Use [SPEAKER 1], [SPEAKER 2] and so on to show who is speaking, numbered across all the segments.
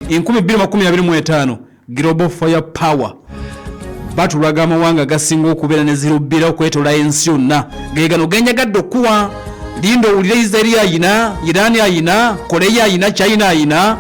[SPEAKER 1] 2025 Global Fire Power batulaga amawanga gasinga okubeera ne zirubbira okwetola ensi yonna gegano genyagadde okuwa lindo owulire Israel ayina, Iran ayina, Korea ayina, China ayina.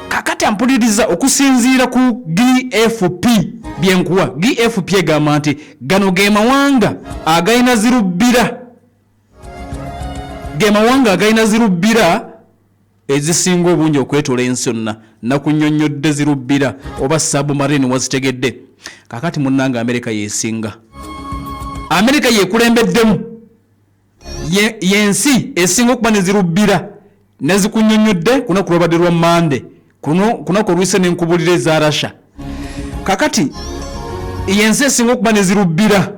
[SPEAKER 1] Kakati ampuliriza okusinziira ku GFP byenkuwa. GFP egamba nti gano ge mawanga agayina zirubbira, ge mawanga agayina zirubbira ezisinga obungi okwetola ensi yonna. Nakunnyonnyodde zirubbira oba submarine wazitegedde. Kakati munnanga Amerika yesinga, Amerika yekulembeddemu yensi esinga okuba ne zirubbira. Nezikunnyonnyodde kunaku lwabadde lwa Mande, kunaku olwise n'enkubulire eza Russia. Kakati yensi esinga okuba ne zirubbira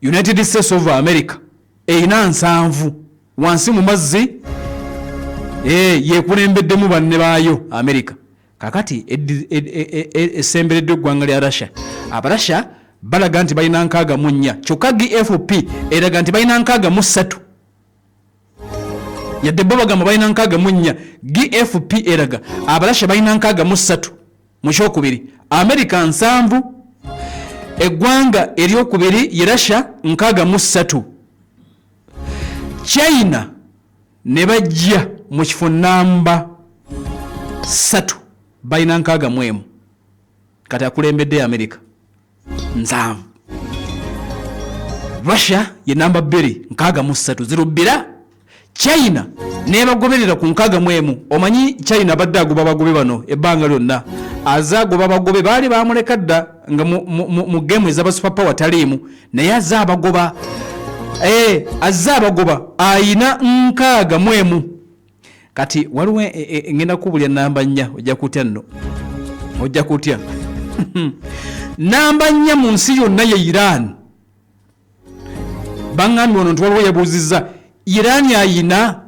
[SPEAKER 1] United States of America eyina 7 wansi mu mazzi yekulembeddemu banne baayo America. Kakati esemberedde eggwanga lya Russia. Abarussia balaga nti balina 64 kyokka GFP eraga nti balina 63. Yadde bo bagamba balina 64, GFP eraga Abarussia balina 63 mu kyokubiri. America 7, eggwanga eryokubiri ye Russia 63. China ne bajja mu kifo namba 3 balina 61. Kati akulembedde America 7. Russia ye namba 2 63 zirubbira. China nebagoberera ku 61. Omanyi China badde agoba bagobe bano ebbanga lyonna. Azagoba abagobe baali bamuleka dda nga mu game ez'aba super power taliimu, naye azabagoba azabagoba ayina 61. Kati waliwo ngenda kubulya namba 4 ojja kutya nno, ojja kutya namba 4 mu nsi yonna ye Iran. Bangambye ono ntwaliwo yabuuzizza Iran ayina,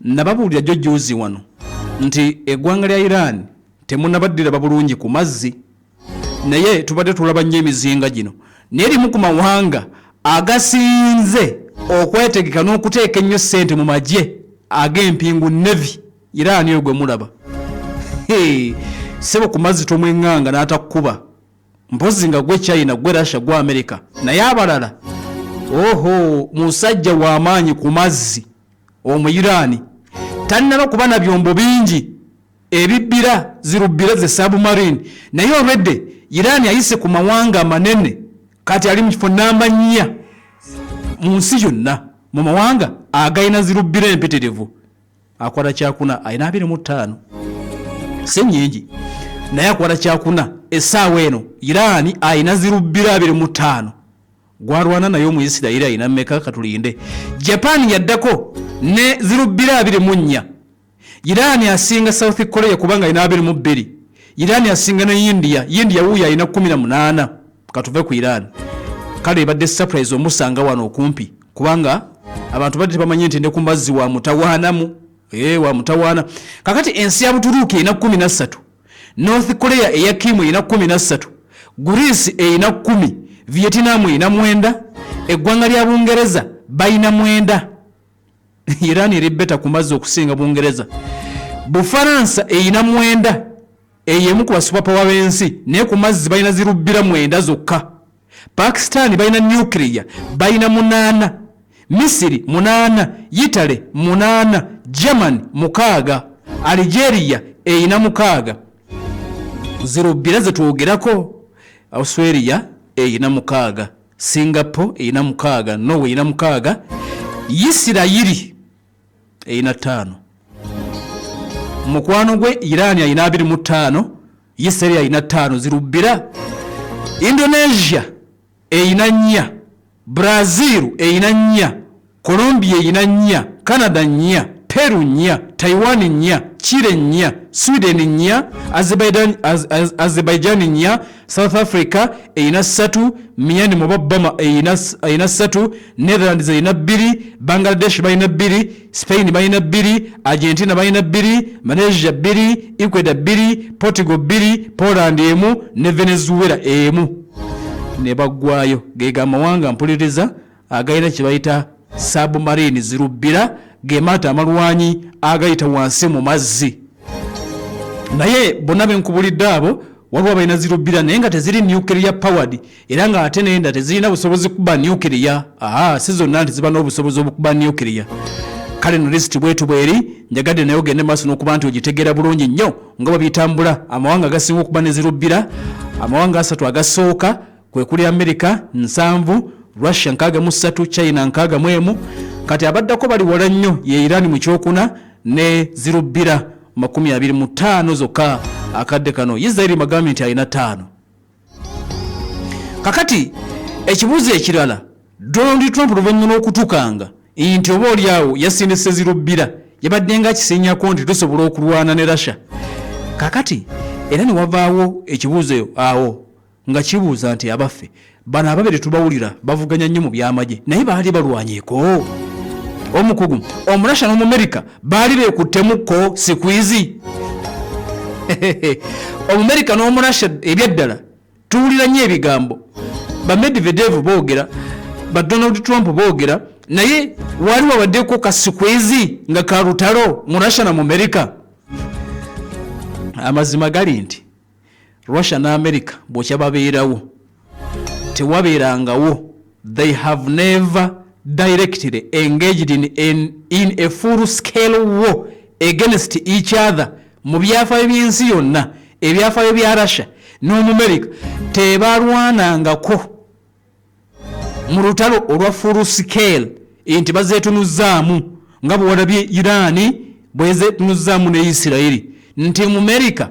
[SPEAKER 1] nababuulira jjo juzi wano nti eggwanga lya Iran temunabaddira babulungi ku mazzi, naye tubadde tulaba nnyo emizinga gino. Naye limu ku mawanga agasinze okwetegeka n'okuteeka ennyo ssente mu magye ag'empingu Navy, Iran yo gwe mulaba. Sebo ku mazzi tomwenganga n'atakuba mpozi nga gwe China, gwe Russia, gwe America, naye abalala musajja w'amaanyi ku mazzi omu Iran tannaba kuba na byombo bingi ebibbira zirubbira ze submarine, naye olwedde Iran yayise ku mawanga amanene. Kati ali mu kifo namba 4 mu nsi yonna mu mawanga agayina zirubbira empitirivu. Akwala kyakuna ayina 25, si nnyingi naye akwala kyakuna essaawa eno Iran ayina zirubbira 25. Gwarwana nayo mu Isiraeli ayina mmeka katulinde. Japan yaddako ne zirubbira 24. Iran asinga South Korea kubanga ayina 22. Iran asinga ne India wuyo ayina 18. Katuve ku Iran. Kale badde surprise omusanga wano okumpi kubanga abantu badde bamanyi nti ne ku mazzi wa mutawaanamu wa mutawaana. Kakati ensi ya Buturuki ina 13, North Korea eya Kim ina 13, Greece ina 10, Vietnam ina 9, eggwanga lya Bungereza bayina 9. Iran eri beta ku mazzi okusinga Bungereza. Bufaransa ina 9, eyemu ku super power b'ensi naye ku mazzi bayina zirubbira 9 zokka. Pakistan bayina nuclear bayina 8, Misiri 8, Italy 8, Germany 6, Algeria eyina 6. Zirubbira zetwogerako Australia eyina 6, Singapore eyina 6, Norway eyina 6, Isiraeli eyina 5. Mukwano gwe Iran ayina 25, Isiraeli ayina 5 zirubbira. Indonesia eyina 4, Brazil eyina 4, Colombia eyina 4, Canada 4, Peru 4, Taiwan 4, Chile 4, Sweden 4, Azerbaijan 4, South Africa eyina 3, Myanmar Burma eyina 3, Netherlands eyina 2, Bangladesh bayina 2, Spain bayina 2, Argentina bayina 2, Malaysia 2, Ecuador 2, Portugal 2, Poland 1 ne Venezuela 1. Ne bagwayo gega amawanga mpuliriza agayina kibayita submarine zirubbira ge mata amalwanyi agayita wansi mu mazzi. naye bonna benkubulidde abo waliwo balina zirubbira naye nga teziri nuclear powered era nga ate nenda tezirina busobozi kuba nuclear. Si zonna nti ziba n'obusobozi obukuba nuclear. Kale no list bwetu bweri njagadde naye ogende maaso n'okuba nti ogitegeera bulungi nnyo nga babitambula. Amawanga agasinga okuba ne zirubbira, amawanga 3 agasooka kwe kuli America 7, Russia 63, China 61. Kati abaddako bali wala nnyo ye Iran mu kyokuna ne zirubbira 25 zokka akadde kano. Israel bagambye nti alina 5. Kakati ekibuuzo ekirala Donald Trump luvannyuma okutukanga nti oba oliawo yasindise zirubbira yabadde nga kisenyako nti tusobola okulwana ne Russia. Kakati era ne wavaawo ekibuuzo awo nga kibuuza nti abaffe bano ababiri tubawulira bavuganya nnyo mu byamaje naye baali balwanyeeko. Omukugu Omurasha n'Omumerika baali beekuttemukko sikwizi. Omumerika n'Omurasha ebyaddala tuwulira nnyo ebigambo ba Medvedev boogera, ba Donald Trump boogera, naye wali wabaddeko kasikwizi nga ka lutalo mu Russia na mu Amerika. Amazima gali nti Russia na America bwokya babeerawo tewabeerangawo. They have never directly engaged in a full-scale war against each other. Mu byafaayo by'ensi yonna ebyafaayo bya Russia n'Omumerika tebalwanangako mu lutalo olwa full-scale nti bazeetunuzzaamu nga bwe walabye Iran bwezeetunuzzaamu ne Isiraeli. Nti mu America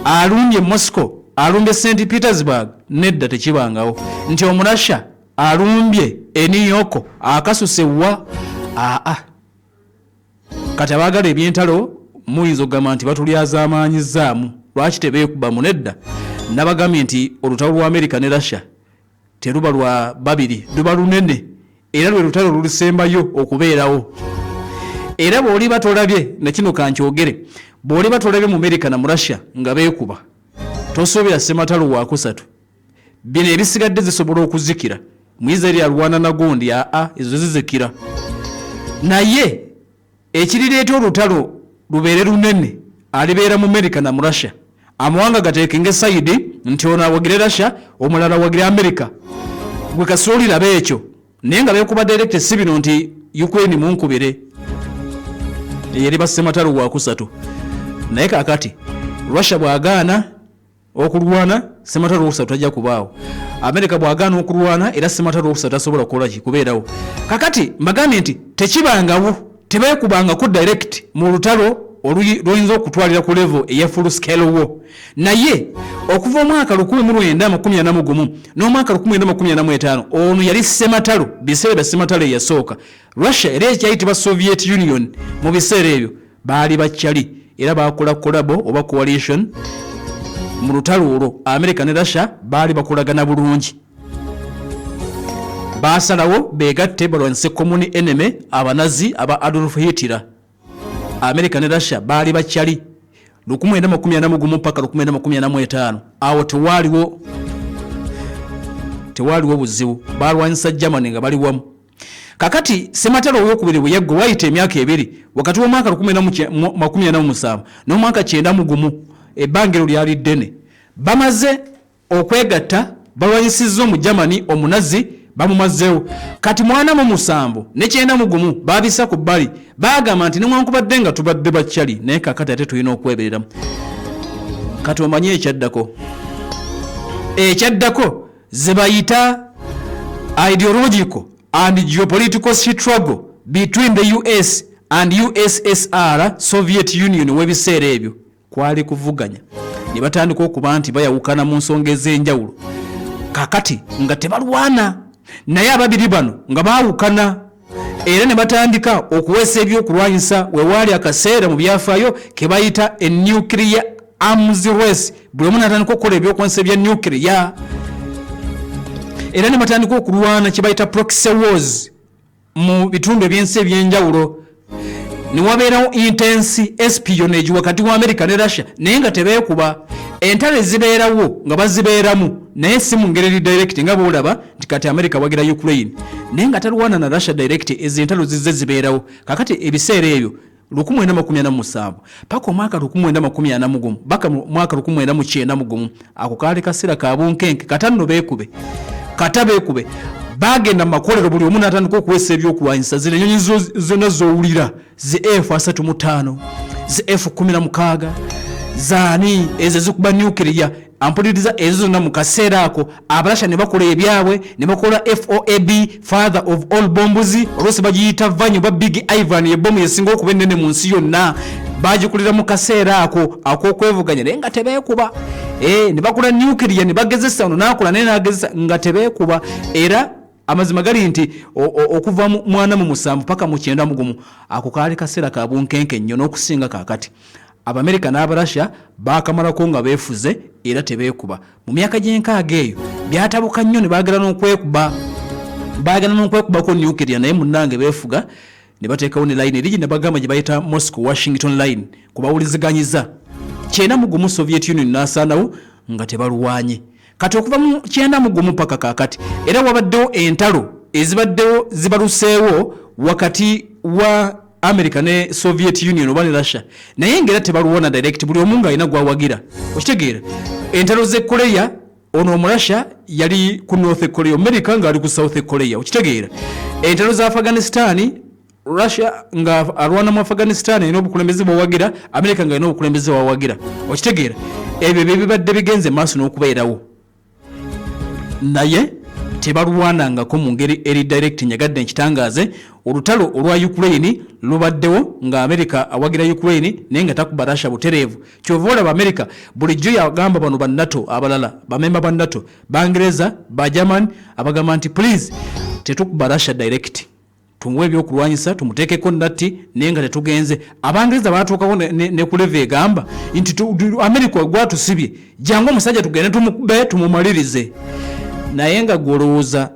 [SPEAKER 1] alumbye Moscow, alumbye St. Petersburg, nedda tekibangawo. Nti Omurasha alumbye New York, akasuse wa kati abaagala ebyentalo muyinza okugamba nti batulyazaamaanyizaamu lwaki tebeekuba mu nedda. Nabagambye nti olutalo lwa America ne Russia teruba lwa babiri, luba lunene era lwe lutalo lulusembayo okubeerawo. Era bw'oli batolabye nakino kankyogere, bw'oli batolabye mu America na mu Russia nga beekuba tosoobera ssematalo wa 3 bino ebisigadde zisobola okuzikira. Mu Israeli alwana na gundi ezo zizikira. Naye ekirireeta olutalo lubeere lunene alibeera mu America na mu Russia. Amawanga gateekenga esayidi nti ono awagire Russia omulala awagire America. Gwe kasoolira beekyo naye nga beekuba direct si bino nti Ukraine munkubire yeri bassematalo wa 3. Naye kakati Russia bwagaana okulwana ssematalo wa 3 tajja kubaawo. America bwagaana okulwana era ssematalo wa 3 tasobola kukola kikubeerawo. Kakati mbagambye nti tekibangawo tebeekubangako direct mu lutalo oluyinza okutwalira ku level eya full scale war. Naye okuva omwaka 1941 n'omwaka 1945 ono yali ssematalo biseera bya ssematalo eyasooka. Russia era ekyayitibwa Soviet Union mu biseera ebyo baali bakyali era bakola kolabo oba coalition mu lutalo olwo. America ne Russia baali bakolagana bulungi, basalawo beegatte balwanise common enemy abanazi aba Adolf Hitler. America ne Russia baali bakyali 1941 mpaka 1945. Awo tewaaliwo buzibu, balwanyisa Germany nga bali wamu. Kakati ssematalo owokubiri bwe yaggwa wayita emyaka 2 wakati w'omwaka 1947 n'omwaka 91 ebbangero lyali ddene. Bamaze okwegatta balwanyisizza mu Germany omunazi bamumazeewo. Kati 47 ne 91 babisa ku bbali bagamba nti newankubadde nga tubadde bakyali naye kakati ate tulina okwebereramu. Kati omanye ekyaddako ze bayita ideological and geopolitical struggle between the US and USSR Soviet Union w'ebiseera ebyo kwali kuvuganya ne batandika okuba nti bayawukana mu nsonga ez'enjawulo. Kakati nga tebalwana naye ababiri bano nga baawukana era ne batandika okuweesa ebyokulwanyisa wewaali akaseera mu byafaayo ke bayita a nuclear arms race. Buli omu n'atandika okukola ebyokulwanyisa bya nuclear era ne batandika okulwana kye bayita proxy wars mu bitundu eby'ensi ebyenjawulo. Ne wabeerawo intense espionage wakati wa America ne Russia naye nga tebeekuba. Entalo ezibeerawo nga bazibeeramu naye si mu ngeri direct nga boolaba nti kati America wagira Ukraine naye nga talwana na Russia direct. Ezo entalo zizze zibeerawo. Kakati ebiseera ebyo 1947 paka omwaka 1941 baka mwaka 1991 ako kali kasira ka bunkenke katanno beekube bagenda makolero buli omuntu atandika okuwesa ebyokulwanyisa zino ennyonyi zonna zowulira zi F35 zi F16 zaani ezo zikuba nuclear ampuliriza ezo zonna mu kaseera ako abalasha ne bakola ebyabwe ne bakola FOAB father of all bombs olwose bagiyita vanyu ba Big Ivan yebomu yesinga okuba ennene mu nsi yonna bagikulira mu kaseera ako akokwevuganya naye nga tebeekuba ne bakola nuclear ne bagezesa ono n'akola naye n'agezesa nga tebeekuba era amazima gali nti okuva mwana mu 7 paka mu 9 ako kaali kaseera ka bunkenke nnyo n'okusinga kaakati Abamerika n'Abarasha bakamalako nga beefuze era tebeekuba mu myaka gy'enkaaga eyo byatabuka nnyo ne baagala n'okwekubako nuclear naye munnange beefuga ne bateekawo ne line erigi ne bagamba gye bayita Moscow Washington line kubawuliziganyiza 9 Soviet Union n'asaanawo nga tebalwanye kati okuva mu 9 paka kaakati era wabaddewo entalo ezibaddewo zibaluseewo wakati wa America ne Soviet Union oba ne Russia naye ngera tebaluwona direct buli omunga alina gwawagira okitegeera entalo ze Korea ono omurasha yali ku North Korea America nga ali ku South Korea okitegeera entalo za Afghanistan Russia nga alwana mu Afghanistan ino obukulembeze bwawagira America nga ino obukulembeze bwawagira okitegeera ebyo bibadde bigenze maaso n'okubeerawo naye tebalwanangako mu ngeri eri direct nyagadde nkitangaze olutalo olwa Ukraine lubaddewo nga America awagira Ukraine naye nga takuba Russia butereevu kyova olaba America bulijjo yagamba bano ba NATO abalala bamemba ba NATO Bangereza ba German abagamba nti please tetukuba Russia direct tumuwe ebyokulwanyisa tumuteekeko natti naye nga tetugenze Abangereza baatuukawo ne ku level egamba nti America gwatusibye jangu omusajja tugende tumukube tumumalirize naye nga gwolowooza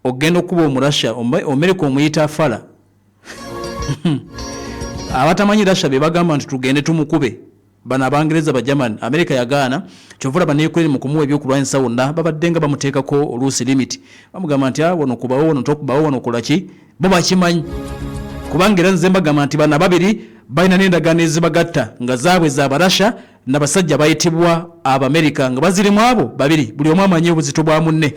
[SPEAKER 1] ogenda okuba omurasha America omuyita afala abatamanyi Russia be bagamba nti tugende tumukube bana Abangereza ba German America yagaana kyovula baneekolera mu kumuwa ebyokulwanyisa wonna babadde nga bamuteekako oluusi limit bamugamba nti wono kubawo wono tokubawo wono kola ki bo bakimanyi kubanga era nze mbagamba nti bana babiri balina n'endagaano ezibagatta nga zaabwe za Barasha n'abasajja bayitibwa Abamerika nga bazirimu abo babiri buli omu amanyi obuzito bwa munne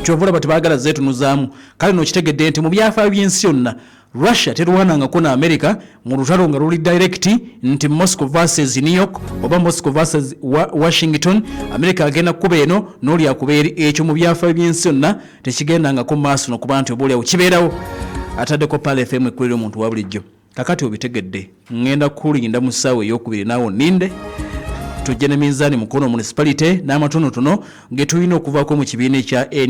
[SPEAKER 1] kyovula batibaagala zeetunuzaamu kale n'okitegedde nti mu byafaayo by'ensi yonna Russia terwanangako na America mu lutalo nga luli direct nti Moscow versus New York oba Moscow versus Washington America agenda kuba eno n'oli akubeeri ekyo mu byafaayo by'ensi yonna tekigendangako maaso n'okuba nti obaolyawo kibeerawo ataddeko Pale FM ekkulira omuntu wa bulijjo kakati obitegedde ngenda kulinda mu ssaawa ey'okubiri naawo ninde tujje ne minzaani mukono municipality n'amatonotono ge tulina okuvaako mu kibiina ekya